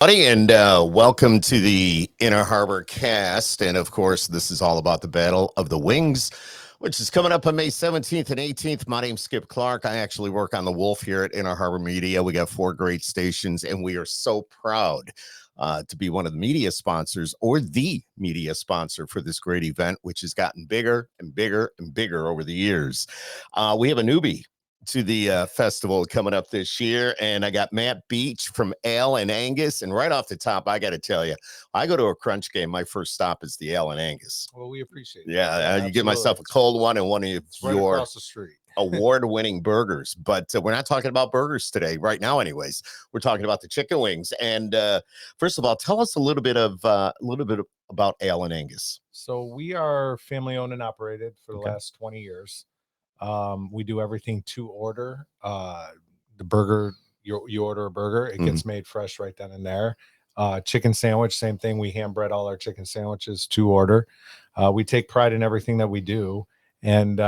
Buddy, and welcome to the Inner Harbor cast. And of course, this is all about the Battle of the Wings, which is coming up on May 17th and 18th. My name's Skip Clark. I actually work on the Wolf here at Inner Harbor Media. We got 4 great stations, and we are so proud to be one of the media sponsors or the media sponsor for this great event, which has gotten bigger and bigger and bigger over the years. We have a newbie to the festival coming up this year, and I got Matt Beach from N Angus. And right off the top, I got to tell you, I go to a Crunch game. My first stop is the N Angus. Well, we appreciate it. Yeah, you get myself a cold one and one of right your across the street. award-winning burgers. But we're not talking about burgers today, right now. Anyways, we're talking about the chicken wings. And first of all, tell us a little bit about N Angus. So we are family owned and operated for the last 20 years. We do everything to order. The burger, you order a burger, it gets made fresh right then and there. Chicken sandwich, same thing. We hand bread all our chicken sandwiches to order. We take pride in everything that we do. And,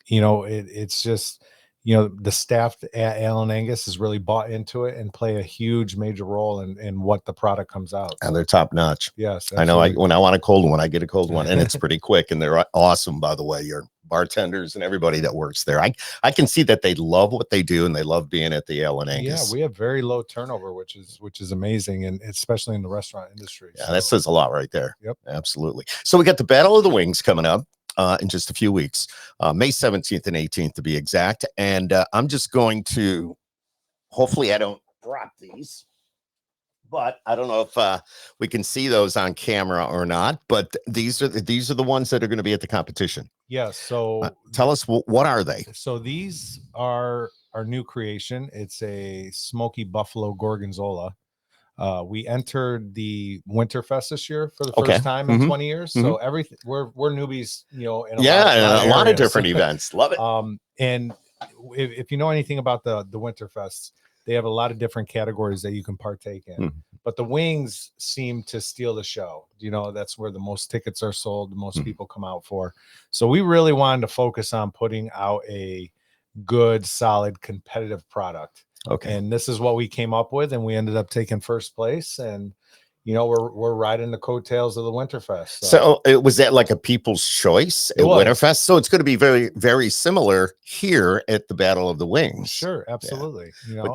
it's just, the staff at N Angus has really bought into it and play a huge major role in what the product comes out. And they're top notch. Yes. Absolutely. I know when I want a cold one, I get a cold one, and it's pretty quick, and they're awesome, by the way. Your bartenders and everybody that works there. I can see that they love what they do and they love being at the N Angus. Yeah, we have very low turnover, which is amazing, and especially in the restaurant industry. Yeah, that says a lot right there. Yep. Absolutely. So we got the Battle of the Wings coming up in just a few weeks, May 17th and 18th to be exact. And I'm just going to, hopefully I don't drop these, but I don't know if we can see those on camera or not, but these are the ones that are going to be at the competition. Yes. So tell us, what are they? So these are our new creation. It's a smoky buffalo gorgonzola. We entered the Winterfest this year for the first time in 20 years. So everything, we're newbies, in a lot of different events. Love it. And if you know anything about the Winterfest, they have a lot of different categories that you can partake in. But the wings seem to steal the show. That's where the most tickets are sold, the most people come out for. So we really wanted to focus on putting out a good, solid, competitive product. Okay. And this is what we came up with, and we ended up taking first place. And we're riding the coattails of the Winterfest. So it was that like a people's choice at Winterfest. So it's going to be very, very similar here at the Battle of the Wings. Sure, absolutely. Yeah.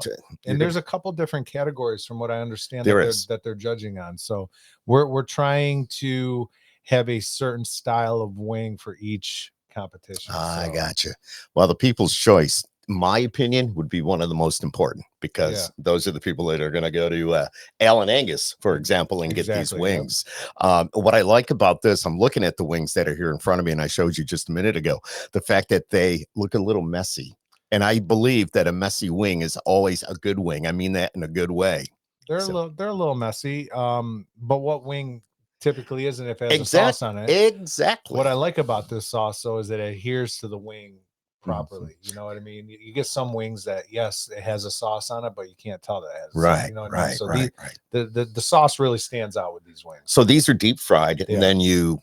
And there's a couple different categories from what I understand that they're judging on. So we're trying to have a certain style of wing for each competition. I gotcha. Well, the people's choice, my opinion, would be one of the most important, because those are the people that are going to go to N Angus, for example, and get these wings. What I like about this, I'm looking at the wings that are here in front of me, and I showed you just a minute ago, the fact that they look a little messy. And I believe that a messy wing is always a good wing. I mean that in a good way. They're a little messy. But what wing typically isn't if it has a sauce on it? Exactly. What I like about this sauce, though, is that it adheres to the wing properly. You know what I mean? You get some wings that, yes, it has a sauce on it, but you can't tell that it has right. You know what right. I mean? So right. the sauce really stands out with these wings. So these are deep fried, and then you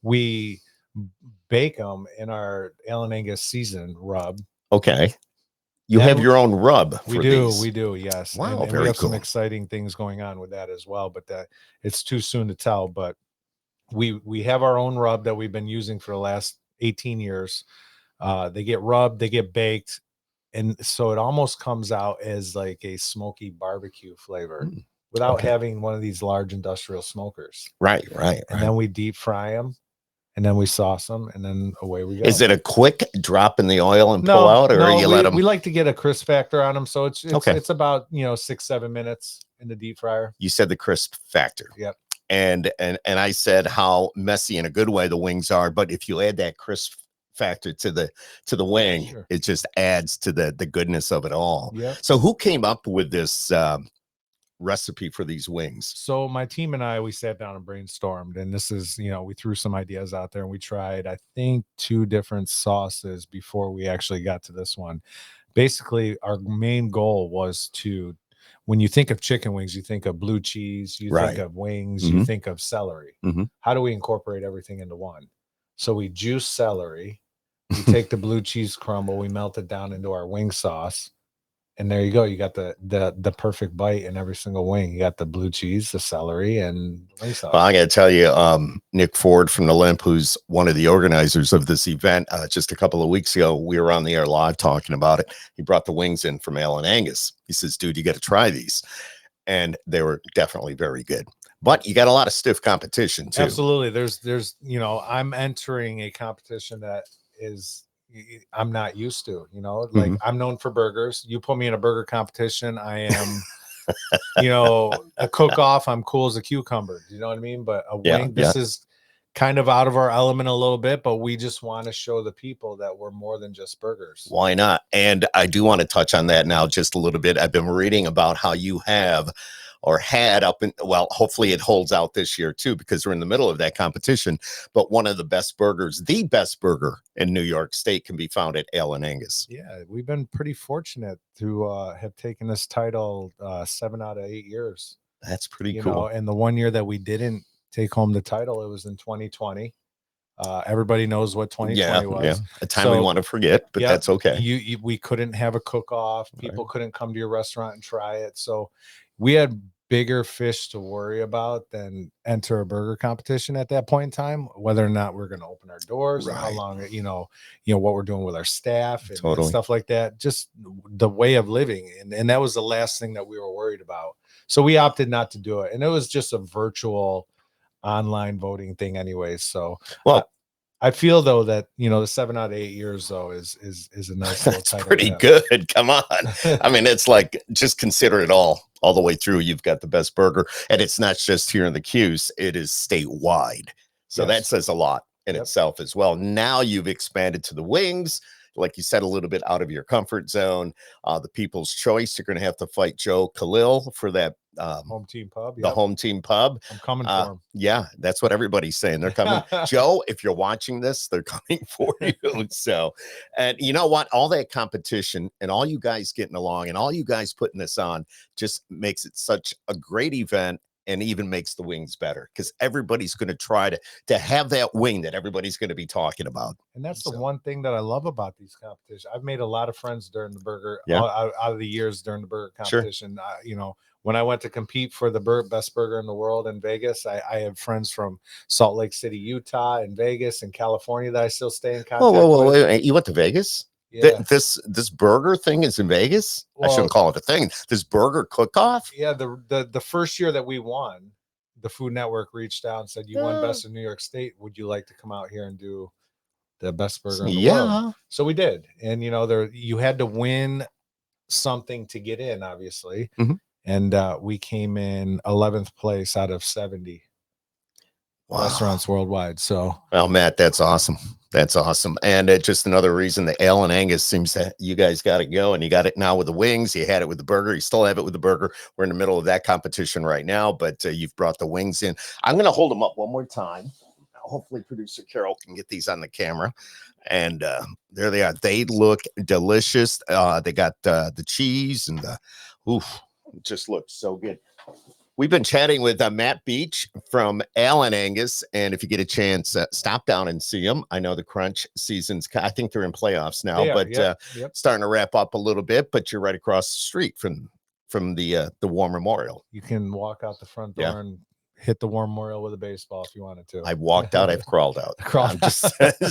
we bake them in our N Angus seasoned rub. Okay. You have your own rub. We do. Yes. Wow. And very we have cool. some exciting things going on with that as well, but that it's too soon to tell. But we have our own rub that we've been using for the last 18 years. They get rubbed, they get baked, and so it almost comes out as like a smoky barbecue flavor without having one of these large industrial smokers. Right. And then we deep fry them, and then we sauce them, and then away we go. Is it a quick drop in the oil and pull out, or you let them? We like to get a crisp factor on them, so it's about 6-7 minutes in the deep fryer. You said the crisp factor. Yep. And I said how messy in a good way the wings are, but if you add that crisp factor to the wing, it just adds to the goodness of it all. Yeah. So who came up with this recipe for these wings? So my team and I, we sat down and brainstormed, and this is, we threw some ideas out there, and we tried, I think, 2 different sauces before we actually got to this one. Basically, our main goal was to, when you think of chicken wings, you think of blue cheese, you think of wings, you think of celery. How do we incorporate everything into one? So we juice celery, we take the blue cheese crumble, we melt it down into our wing sauce, And there you go. You got the perfect bite in every single wing. You got the blue cheese, the celery, and wing sauce. Well, I got to tell you, Nick Ford from the Limp, who's one of the organizers of this event, just a couple of weeks ago, we were on the air live talking about it. He brought the wings in from N Angus. He says, dude, you got to try these. And they were definitely very good. But you got a lot of stiff competition, too. Absolutely. There's, I'm entering a competition that I'm not used to, like I'm known for burgers. You put me in a burger competition, I am, a cook-off, I'm cool as a cucumber. You know what I mean? But a wing, this is kind of out of our element a little bit, but we just want to show the people that we're more than just burgers. Why not? And I do want to touch on that now just a little bit. I've been reading about how you have or had hopefully it holds out this year too, because we're in the middle of that competition. But one of the best burgers, the best burger in New York State, can be found at N Angus. Yeah, we've been pretty fortunate to have taken this title 7 out of 8 years. That's pretty cool. And the one year that we didn't take home the title, it was in 2020. Everybody knows what 2020 was. Yeah. A time we want to forget, but that's okay. We couldn't have a cook-off. People couldn't come to your restaurant and try it. So we had bigger fish to worry about than enter a burger competition at that point in time, whether or not we're going to open our doors, and how long, what we're doing with our staff and stuff like that, just the way of living. And that was the last thing that we were worried about. So we opted not to do it. And it was just a virtual online voting thing anyway. So, I feel though that the 7 out of 8 years though is a nice. That's pretty good. Come on, I mean, it's like, just consider it all the way through. You've got the best burger, and it's not just here in the Q's; it is statewide. So that says a lot in itself as well. Now you've expanded to the wings, like you said, a little bit out of your comfort zone. The People's Choice. You're going to have to fight Joe Khalil for that. Home team pub. The home team pub. I'm coming for him. Yeah, that's what everybody's saying. They're coming. Joe, if you're watching this, they're coming for you. So, and you know what? All that competition and all you guys getting along and all you guys putting this on just makes it such a great event, and even makes the wings better, because everybody's going to try to have that wing that everybody's going to be talking about. And that's the one thing that I love about these competitions. I've made a lot of friends during the burger, out of the years during the burger competition. When I went to compete for the best burger in the world in Vegas, I have friends from Salt Lake City, Utah, and Vegas and California that I still stay in contact with. Wait, you went to Vegas? Yeah. This burger thing is in Vegas? I shouldn't call it a thing. This burger cook-off? Yeah, the first year that we won, the Food Network reached out and said, you won best in New York State. Would you like to come out here and do the best burger in the world? So we did. And you had to win something to get in, obviously. And we came in 11th place out of 70 restaurants worldwide. So, well, Matt, that's awesome. That's awesome. And just another reason that N Angus seems that you guys got to go, and you got it now with the wings. You had it with the burger. You still have it with the burger. We're in the middle of that competition right now, but you've brought the wings in. I'm going to hold them up one more time. Hopefully producer Carol can get these on the camera. And there they are. They look delicious. They got the cheese and it just looks so good. We've been chatting with Matt Beach from N Angus, and if you get a chance, stop down and see them. I know the crunch season's, I think they're in playoffs now, starting to wrap up a little bit, but you're right across the street from the War Memorial. You can walk out the front door and hit the War Memorial with a baseball if you wanted to. I've walked out. I've crawled out. I'm just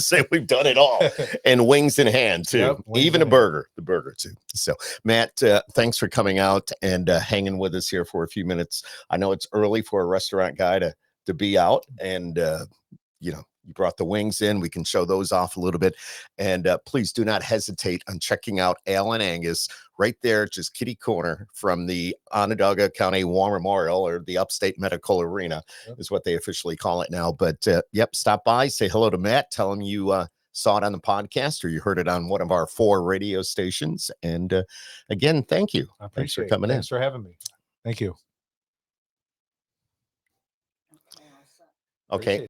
saying we've done it all. And wings in hand, too. Even a burger. The burger, too. So, Matt, thanks for coming out and hanging with us here for a few minutes. I know it's early for a restaurant guy to be out. And, you brought the wings in. We can show those off a little bit. And please do not hesitate on checking out N Angus right there, just kitty corner from the Onondaga County War Memorial, or the Upstate Medical Arena is what they officially call it now. But stop by, say hello to Matt, tell him you saw it on the podcast or you heard it on one of our 4 radio stations. And again, thank you. Thanks for coming in. Thanks for having me. Thank you. Okay.